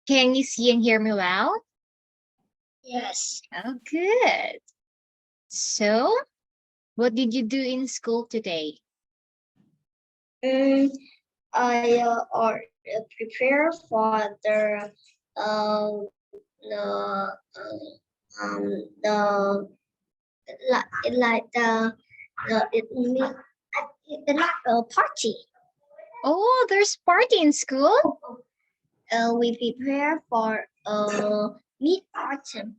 Can you see and hear me well? Yes. Oh, good. So, what did you do in school today? I or prepare for the the like the it mean it's not a party. Oh, there's party in school? We prepare for mid autumn.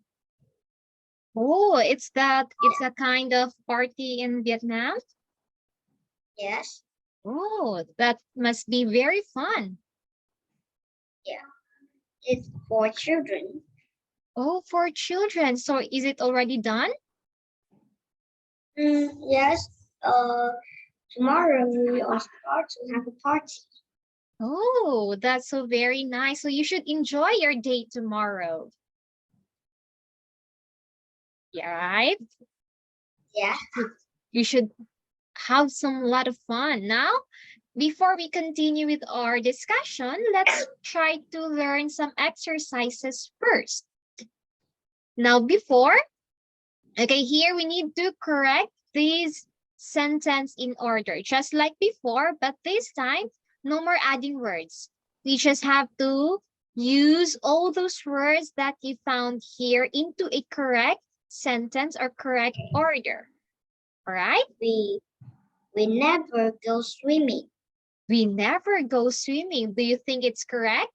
Oh, it's a kind of party in Vietnam? Yes. Oh, that must be very fun. Yeah. It's for children. Oh, for children. So is it already done? Yes. Tomorrow we will start to have a party. Oh, that's so very nice. So you should enjoy your day tomorrow. Yeah, right? Yeah. You should have some lot of fun. Now, before we continue with our discussion, let's try to learn some exercises first. Now, here we need to correct this sentence in order, just like before, but this time, no more adding words. We just have to use all those words that you found here into a correct sentence or correct order. All right? We never go swimming. We never go swimming. Do you think it's correct?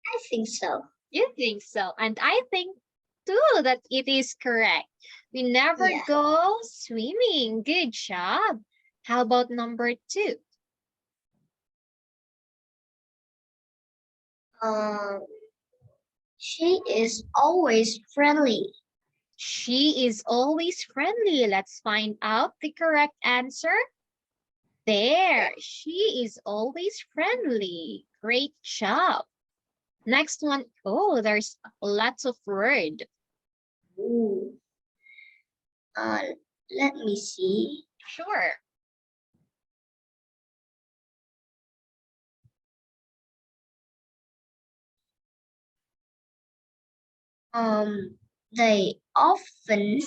I think so. You think so. And I think too that it is correct. We never go swimming. Good job. How about number 2? She is always friendly. She is always friendly. Let's find out the correct answer. There. She is always friendly. Great job. Next one. Oh, there's lots of word. Ooh. Let me see. Sure. They often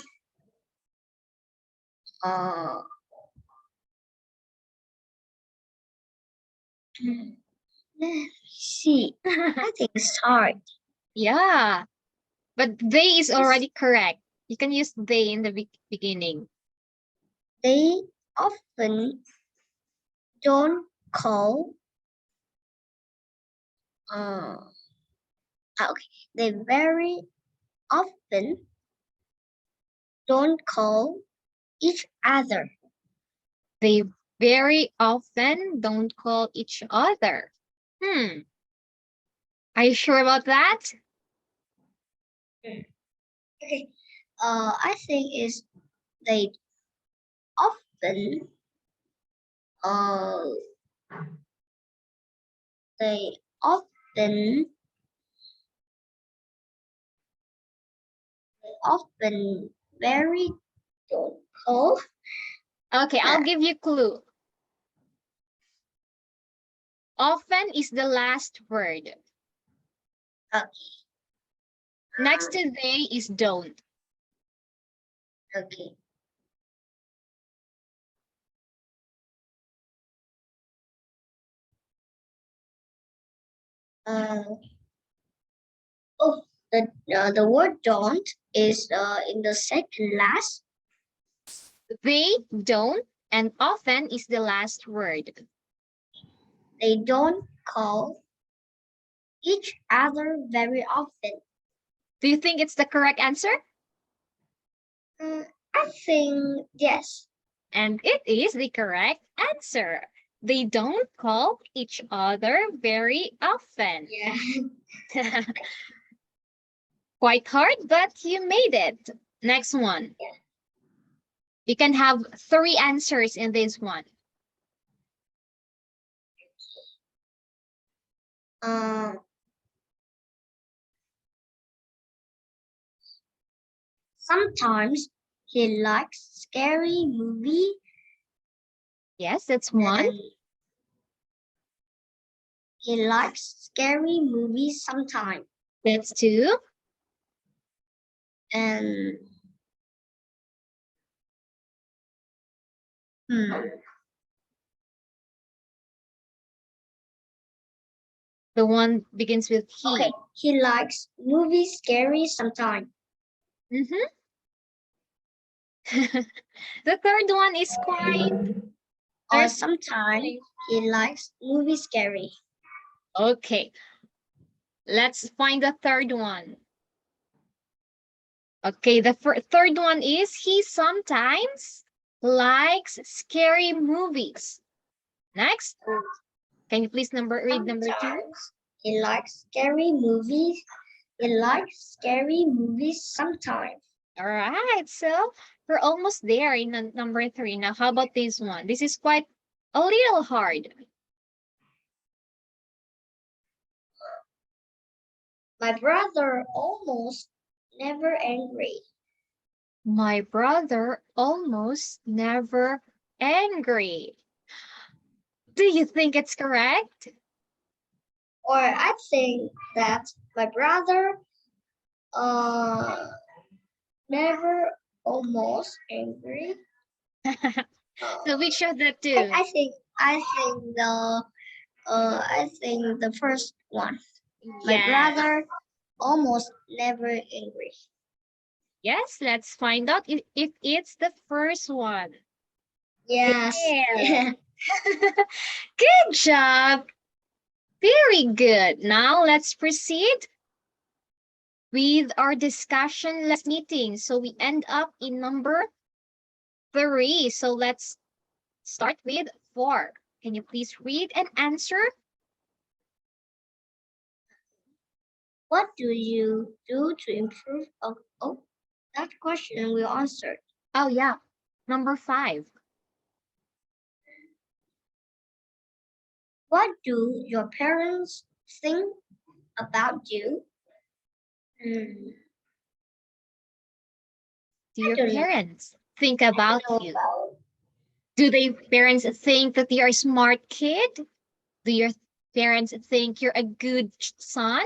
let me see. I think it's hard. Yeah, but they is already correct. You can use they in the beginning. They often don't call. Okay. They very often don't call each other. They very often don't call each other. Are you sure about that? Okay. I think is they often they often very don't call. Okay, I'll give you a clue. Often is the last word. Okay. Next to they is don't. Okay. The word don't is in the second last. They don't and often is the last word. They don't call each other very often. Do you think it's the correct answer? I think yes. And it is the correct answer. They don't call each other very often. Yeah. Quite hard, but you made it. Next one. Yeah. You can have 3 answers in this one. Sometimes he likes scary movie. Yes, that's one. He likes scary movies sometimes. That's 2. And The one begins with he. okay, he likes movies scary sometimes. Mm-hmm. The third one is quite. Or sometimes he likes movies scary. Okay. Let's find the third one. Okay, the third one is he sometimes likes scary movies. Next. Can you please read number 2? He likes scary movies. He likes scary movies sometimes. All right, so we're almost there in number 3. Now, how about this one? This is quite a little hard. My brother almost never angry. My brother almost never angry. Do you think it's correct? Or I think that my brother never almost angry. So which of the two? I think the first one. My brother almost never angry. Yes, let's find out if it's the first one. Yes. Yeah. Good job. Very good. Now let's proceed with our discussion last meeting. So we end up in number 3. So let's start with 4. Can you please read and answer? What do you do to improve? Oh, that question we answered. Oh yeah, number 5. What do your parents think about you? Do your parents think about you? Do their parents think that you're a smart kid? Do your parents think you're a good son?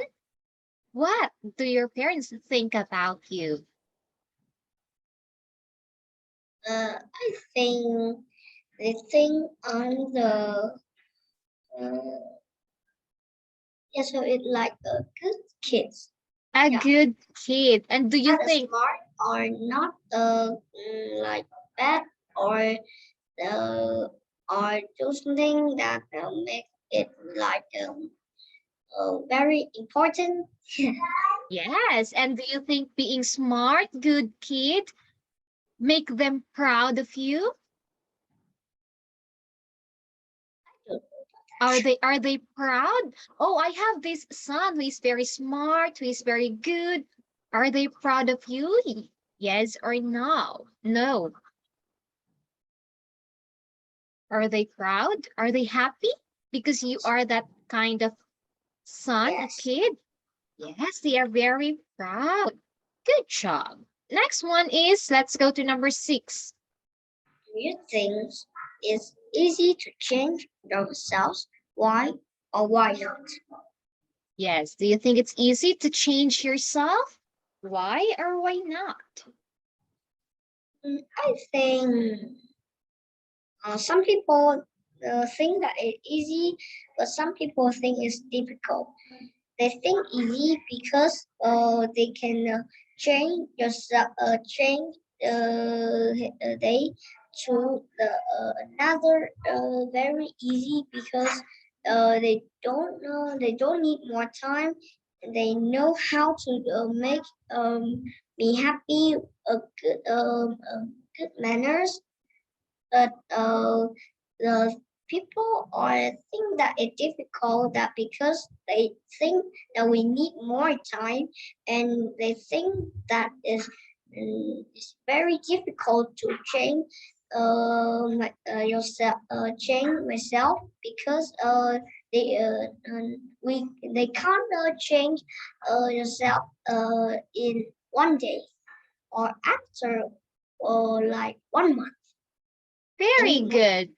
What do your parents think about you? I think they think I'm the so it's like a good kid. A good kid. And do you Not think smart or not like bad or do something that make it like very important? yes? And do you think being smart, good kid, make them proud of you? Are they proud? Oh, I have this son who is very smart, who is very good. Are they proud of you? Yes or no? No. Are they proud? Are they happy because you are that kind of son, Yes. a kid? Yes, they are very proud. Good job. Next one is, let's go to number 6. Do you think it's easy to change yourselves? Why or why not? Yes, do you think it's easy to change yourself? Why or why not? I think some people think that it's easy, but some people think it's difficult. They think easy because they can change yourself, change they to another very easy because they don't need more time. They know how to make me happy, good manners, but the people are think that it's difficult that because they think that we need more time and they think that it's very difficult to change yourself change myself because they can't change yourself in one day or after or like 1 month. Very good.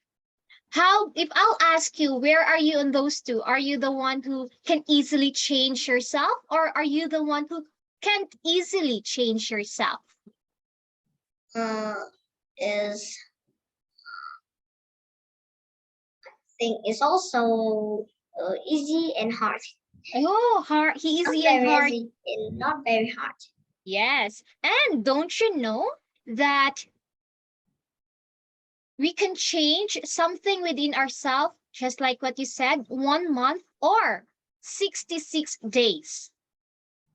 How, if I'll ask you, where are you on those two? Are you the one who can easily change yourself, or are you the one who can't easily change yourself? Is thing is also easy and hard. Oh, hard, Not easy and very hard. easy and not very hard. Yes. And don't you know that we can change something within ourselves, just like what you said, 1 month or 66 days.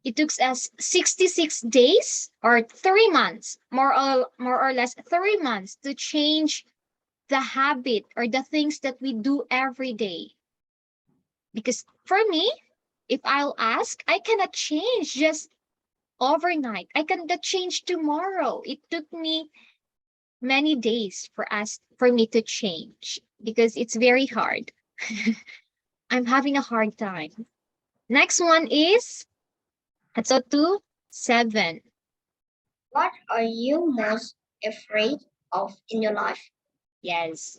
It took us 66 days or 3 months, more or less 3 months to change the habit or the things that we do every day. Because for me, if I'll ask, I cannot change just overnight. I cannot change tomorrow. It took me many days for me to change because it's very hard. I'm having a hard time. Next one is Ato 7. What are you most afraid of in your life? Yes.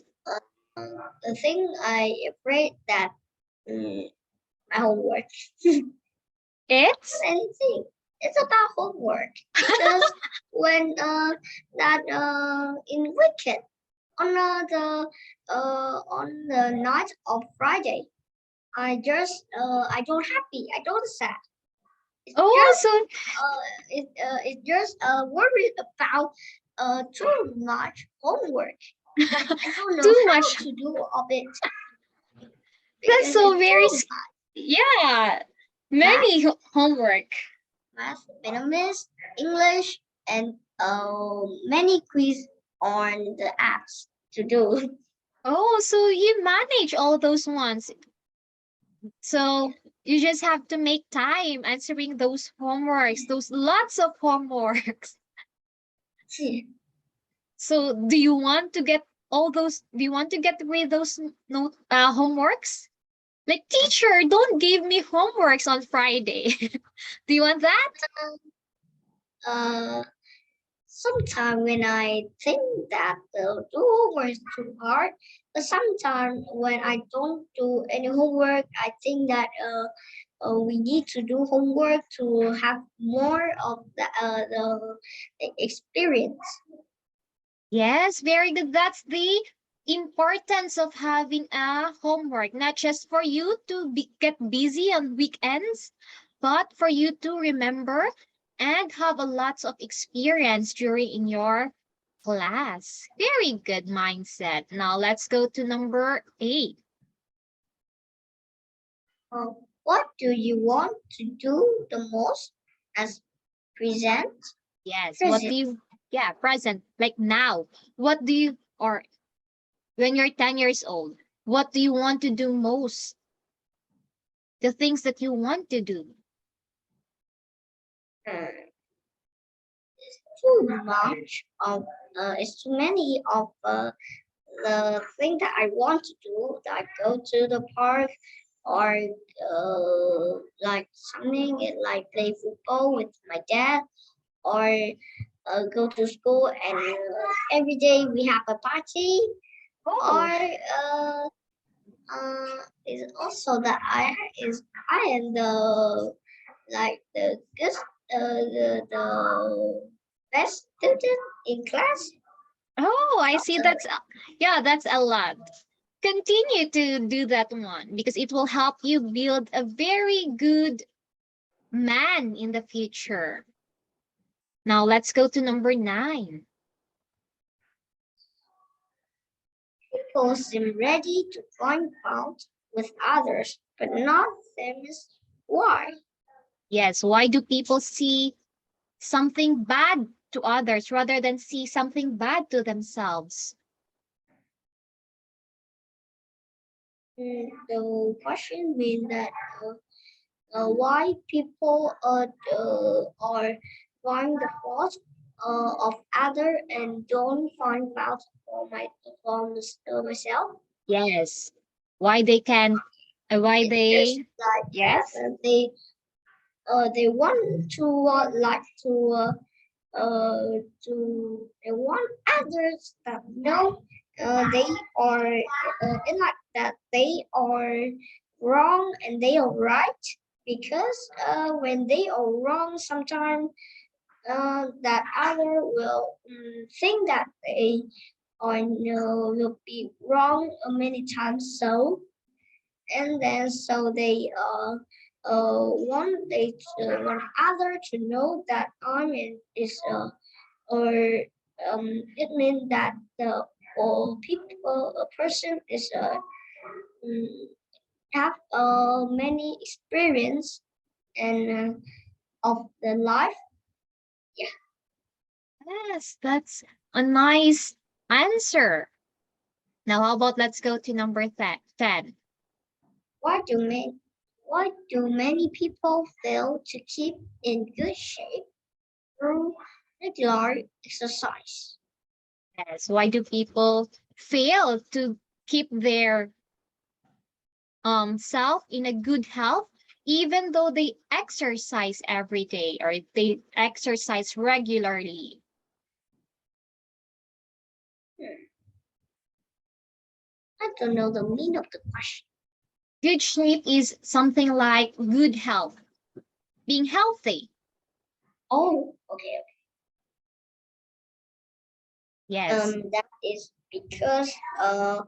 The thing I afraid that my homework. It's Anything. It's about homework. Because when that in weekend on the night of Friday, I don't happy. I don't sad. It's oh, just so it's just worried about too much homework. I don't know too how much. to do of it That's because so it's very too yeah. math, Many homework. economics, English, and many quiz on the apps to do. Oh, so you manage all those ones. So you just have to make time answering those homeworks, those lots of homeworks. So do you want to get all those, do you want to get rid those homeworks? Like, teacher, don't give me homeworks on Friday. Do you want that? uh, Sometimes when I think that the homework is too hard, but sometimes when I don't do any homework, I think that we need to do homework to have more of the experience. Yes, very good. That's the importance of having a homework, not just for you to get busy on weekends, but for you to remember and have a lots of experience during in your class. Very good mindset. Now let's go to number 8. What do you want to do the most as present? Yes. What do Present. you, yeah, present, like now. What do you, or when you're 10 years old, what do you want to do most? The things that you want to do. Too much of it's too many of the thing that I want to do. That I go to the park or like something like play football with my dad or go to school and every day we have a party or is also that I am the like the good the best student in class. Oh, I see. After Yeah, that's a lot. Continue to do that one because it will help you build a very good man in the future. Now let's go to number 9. people seem ready to find fault with others, but not famous. Why? Yes, why do people see something bad to others rather than see something bad to themselves? The question means that why people are find the fault of other and don't find fault for myself. Yes. Why they can, why It's just they, like yes. they want to like to they want others that know they are it's like that they are wrong and they are right because when they are wrong sometimes that other will think that they are will be wrong many times so and then so they want other to know that I mean is or it means that the all people a person is mm, have many experience and of the life. Yeah. Yes, that's a nice answer. Now, how about let's go to number 10. Why do many why do many people fail to keep in good shape through regular exercise? Yes, why do people fail to keep their self in a good health even though they exercise every day or they exercise regularly? I don't know the meaning of the question. Good shape is something like good health, being healthy. Oh, okay. Yes. That is because uh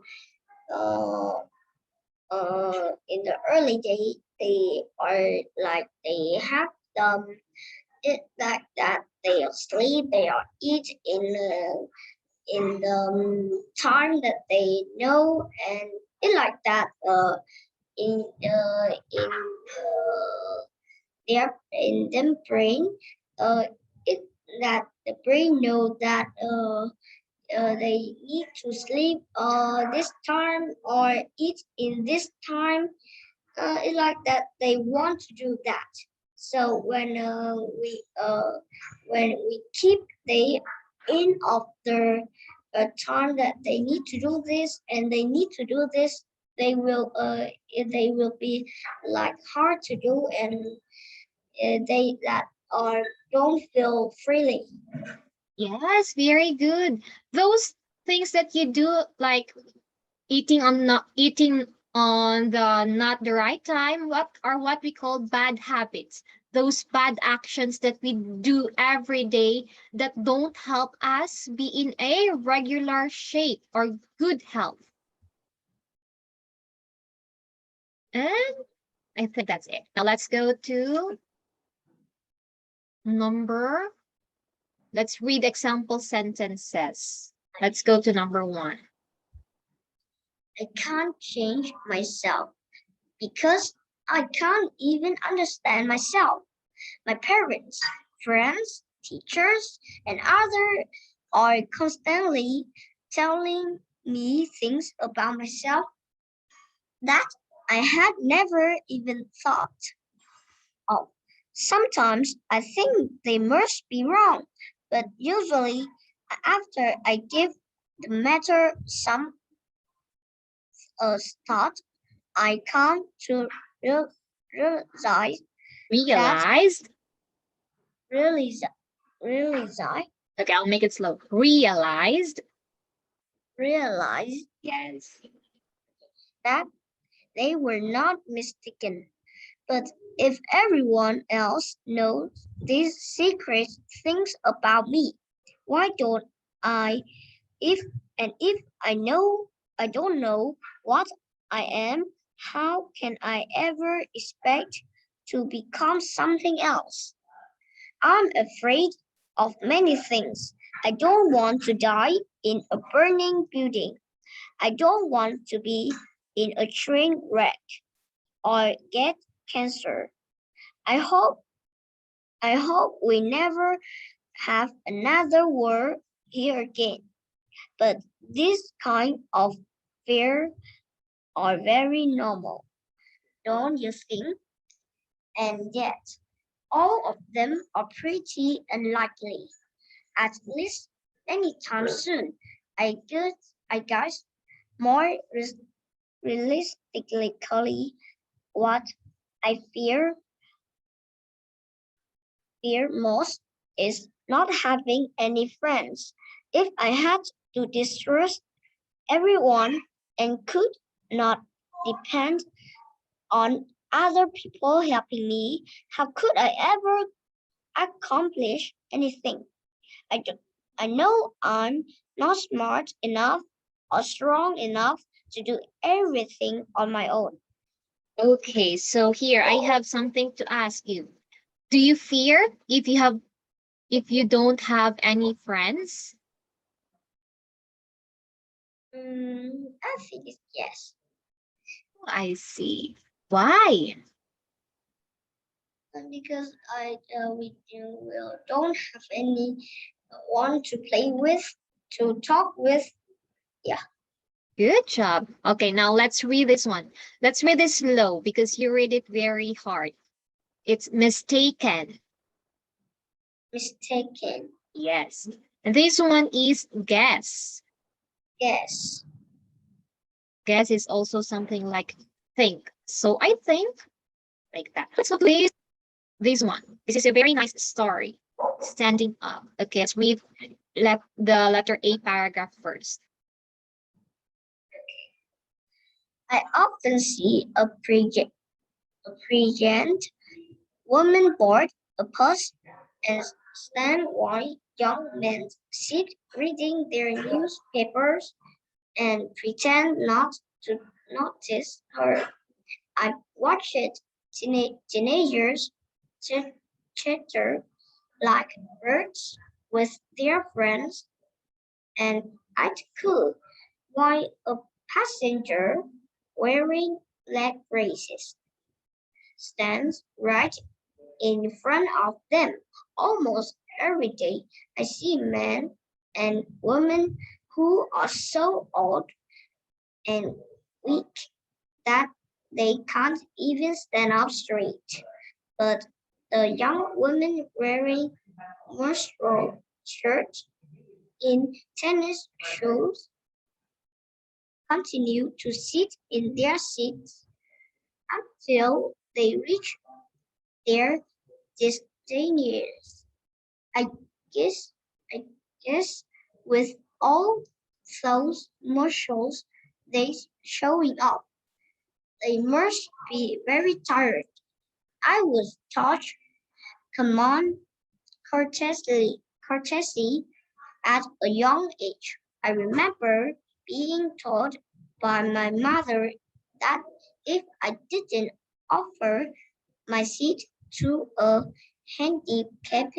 in the early day they are like they have it like that they are sleep they are eat in the time that they know and it like that in their in them brain uh it that the brain know that they need to sleep this time or eat in this time it's like that they want to do that so when we keep they in of the time that they need to do this and they need to do this they will be like hard to do and they that are don't feel freely. Yes, very good. Those things that you do, like eating on the not the right time, what we call bad habits. Those bad actions that we do every day that don't help us be in a regular shape or good health. And I think that's it. Now let's go to number. Let's read example sentences. Let's go to number 1. I can't change myself because I can't even understand myself. My parents, friends, teachers, and others are constantly telling me things about myself that I had never even thought of. Sometimes I think they must be wrong, but usually after I give the matter some thought, I come to realize that Realized. realize, realize, Okay, I'll make it slow. Realized. realize Yes. that they were not mistaken. But if everyone else knows these secret things about me, why don't I? If I don't know what I am, how can I ever expect to become something else? I'm afraid of many things. I don't want to die in a burning building. I don't want to be in a train wreck or get cancer. I hope I hope we never have another war here again. But this kind of fear are very normal, don't you think? And yet, all of them are pretty unlikely. At least anytime soon. I guess more realistically, what I fear most is not having any friends. If I had to distrust everyone and could not depend on other people helping me. How could I ever accomplish anything? I know I'm not smart enough or strong enough to do everything on my own. Okay, so here I have something to ask you. Do you fear if you don't have any friends? I think it's yes. I see. Why? Because we don't have any one to play with, to talk with. Yeah. Good job. Okay, now let's read this one. Let's read this slow because you read it very hard. It's mistaken. Mistaken. Yes. And this one is guess. Yes. Guess is also something like think. So I think like that. So please, this one. This is a very nice story. Standing up. Okay, let's read the letter A paragraph first. I often see a pregnant woman board a post and stand while young men sit reading their newspapers and pretend not to notice her. I watched teenagers chatter like birds with their friends, and I'd cool while a passenger wearing leg braces stands right in front of them. Almost every day, I see men and women who are so old and weak that they can't even stand up straight. But the young women wearing mushroom shirts in tennis shoes continue to sit in their seats until they reach their destination. I guess I guess with all those muscles they showing up, they must be very tired. I was taught command courtesy at a young age. I remember being told by my mother that if I didn't offer my seat to a handicapped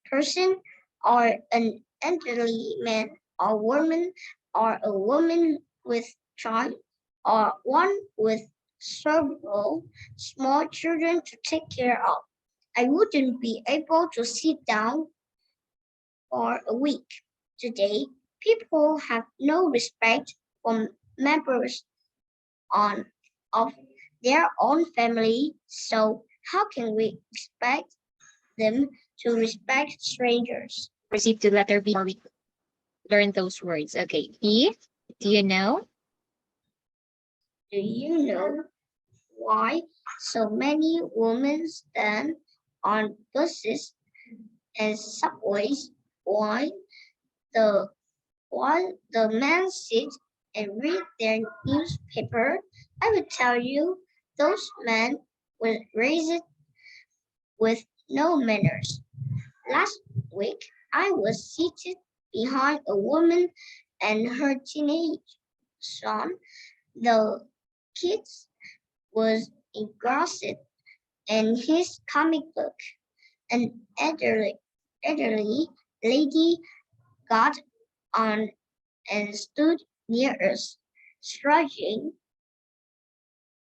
person or an elderly man or woman or a woman with child or one with several small children to take care of, I wouldn't be able to sit down for a week. Today, people have no respect for members on of their own family, so how can we expect them to respect strangers? Proceed to letter B before we learn those words. Okay, B, do you know? Do you know why so many women stand on buses and subways while the men sit and read their newspaper? I will tell you, those men were raised with no manners. Last week, I was seated behind a woman and her teenage son. The kid was engrossed in his comic book. An elderly lady got on and stood near us, struggling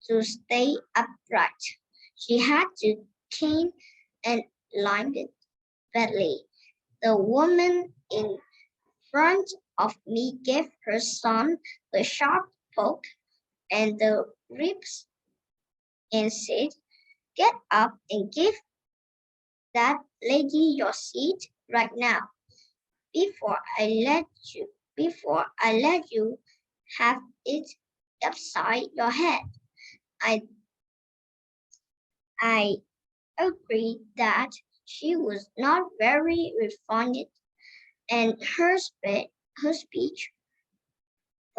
to stay upright. She had to cane and limped badly. The woman in front of me gave her son a sharp poke and the ribs and said, "Get up and give that lady your seat right now before I let you have it upside your head." I I agreed that she was not very refined and her speech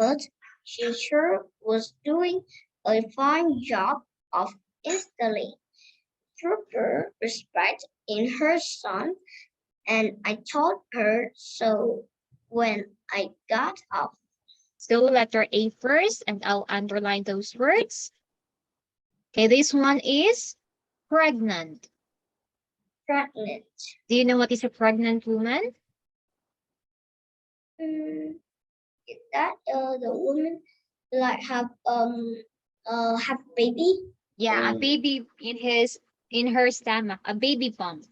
but she sure was doing a fine job of instilling proper respect in her son, and I told her so when I got up. So letter A first, and I'll underline those words. Okay, this one is pregnant. Pregnant. Do you know what is a pregnant woman? Is that the woman like have baby? Yeah, a baby in her stomach, a baby bump.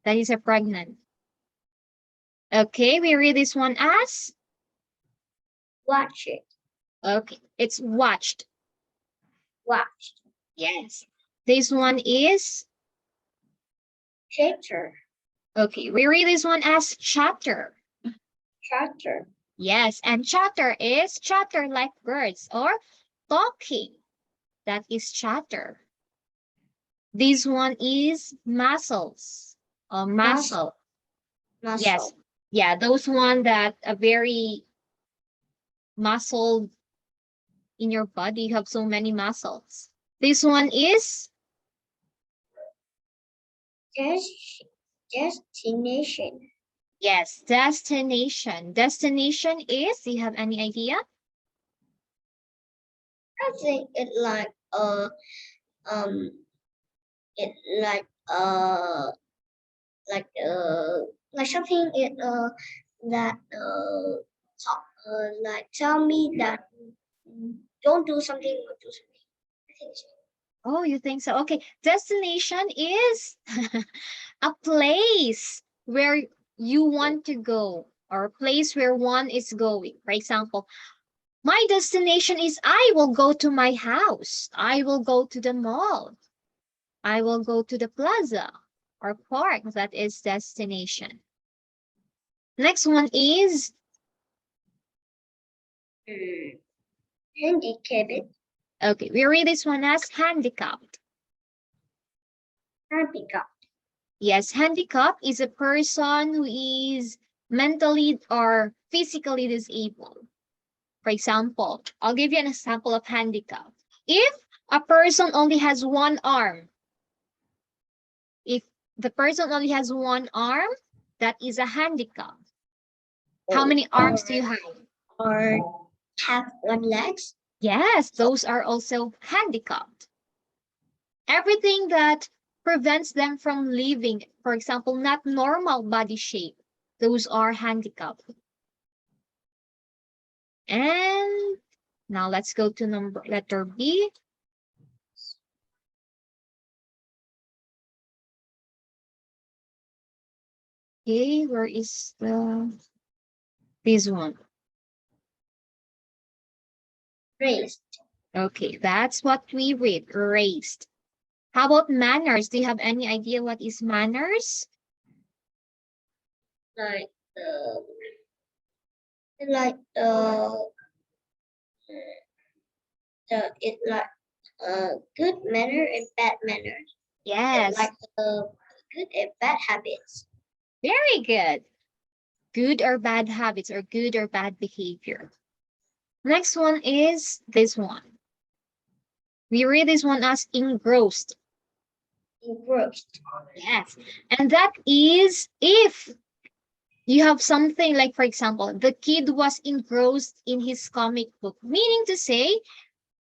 That is a pregnant. Okay, we read this one as Watch it. okay, it's watched. Watched. Yes. This one is Chatter. okay, we read this one as chatter. Chatter. Yes, and chatter is chatter like birds or talking. That is chatter. This one is muscles or muscle. Muscle. Yes. Yeah, those one that are very muscle in your body. You have so many muscles. This one is Destination. yes, destination. Destination is, do you have any idea? I think it um it like something that talk, like tell me that don't do something or do something. I think so. Oh, you think so? Okay. Destination is a place where you want to go or a place where one is going. For example, my destination is I will go to my house. I will go to the mall. I will go to the plaza or park. That is destination. Next one is Handicapped. okay. We read this one as handicapped. Handicapped. Yes, handicapped is a person who is mentally or physically disabled. For example, I'll give you an example of handicap. If a person only has one arm, if the person only has one arm, that is a handicap. How many arms do you have? Or have one legs. Yes, those are also handicapped. Everything that prevents them from living, for example, not normal body shape, those are handicapped. And now let's go to letter B. Okay, where is this one? Raised. Okay, that's what we read, raised. How about manners? Do you have any idea what is manners? Like like it like good manner and bad manners. Yes. Like good and bad habits. Very good. Good or bad habits or good or bad behavior. Next one is this one. We read this one as engrossed. Engrossed. Yes. And that is if you have something like, for example, the kid was engrossed in his comic book, meaning to say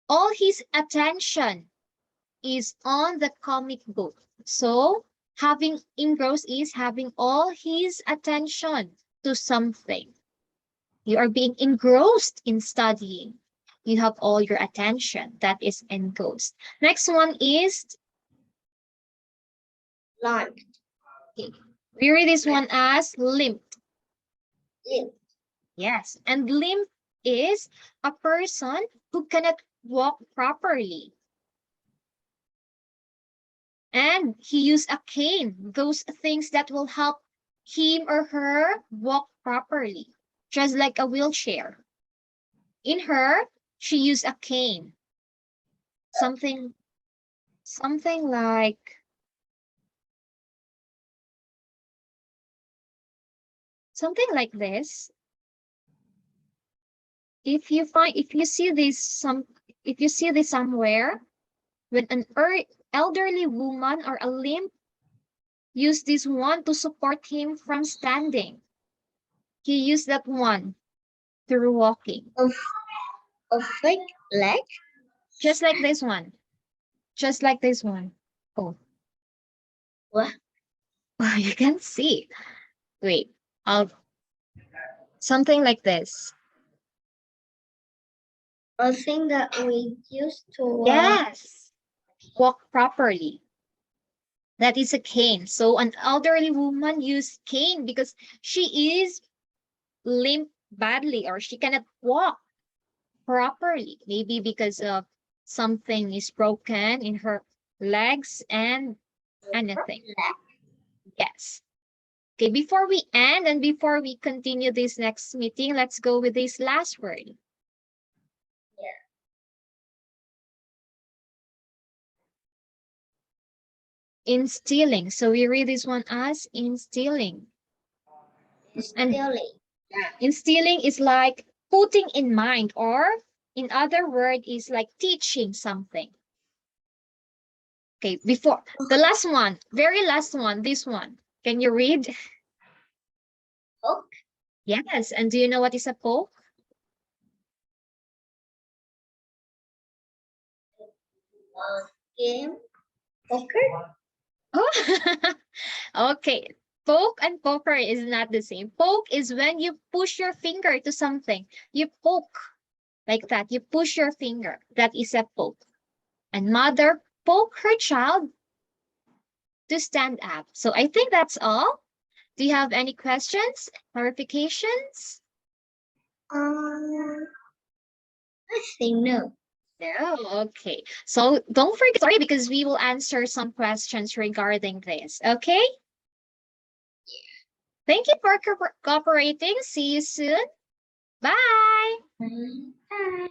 all his attention is on the comic book. So having engrossed is having all his attention to something. You are being engrossed in studying. You have all your attention. That is engrossed. Next one is Limp. okay. We read this one as limp. Limp. Yes, and limp is a person who cannot walk properly. And he used a cane, those things that will help him or her walk properly, just like a wheelchair. In her, she used a cane. Something like this. if you see this somewhere, when an elderly woman or a limp use this one to support him from standing, he used that one through walking. A fake leg? Just like this one. Just like this one. Oh. What? Oh, you can see. Wait. Something like this. A thing that we used to Yes. Walk properly. That is a cane. So an elderly woman used cane because she is limp badly, or she cannot walk properly. Maybe because of something is broken in her legs and anything. Yes. Okay, before we end and before we continue this next meeting, let's go with this last word. Yeah. Instilling. So we read this one as instilling. Instilling. Instilling is like putting in mind, or in other word is like teaching something. Okay, before the last one, very last one, this one. Can you read? Poke. Yes, and do you know what is a poke? Game. Poker. Oh, okay. Poke and poker is not the same. Poke is when you push your finger to something. You poke like that. You push your finger. That is a poke. And mother poke her child to stand up. So I think that's all. Do you have any questions, clarifications? I think no. No, okay. So don't forget, sorry, because we will answer some questions regarding this. Okay? Thank you for cooperating. See you soon. Bye. Bye.